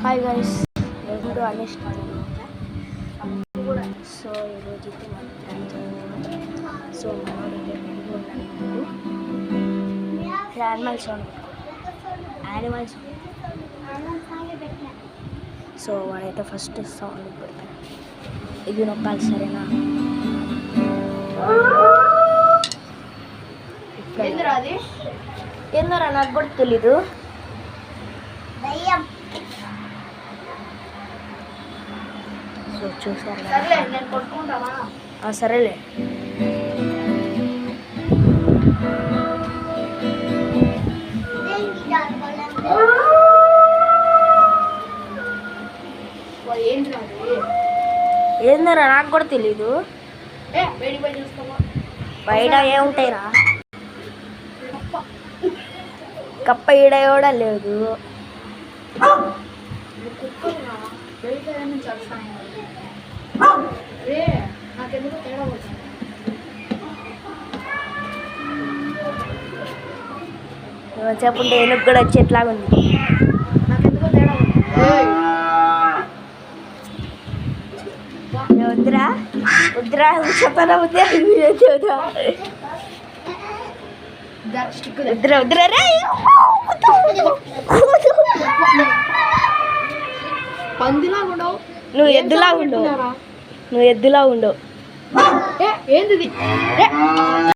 Hi guys, welcome to Anesh అనమాట. So ఈరోజు అయితే మనం ట్రై చేస్తున్నాం. సో మనోడైతే యానిమల్స్ సో వాడైతే ఫస్ట్ సౌండ్ పెడతాను. ఇది నొక్కాలి, సరేనా? ఏందరా నాకు కూడా తెలీదు. సో చూసారు, సరేలే. ఏందరా నాకు కూడా తెలీదు. బయట ఏముంటాయిరా? కప్ప ఈడ కూడా లేదు. చెప్పుంటే ఏనుగు కూడా వచ్చేట్లాగా ఉంది. వద్దురా వద్దురా చెప్పనా? వద్దురా వద్దురా వద్దురా రే. నువ్వు ఎద్దులా ఉండవు.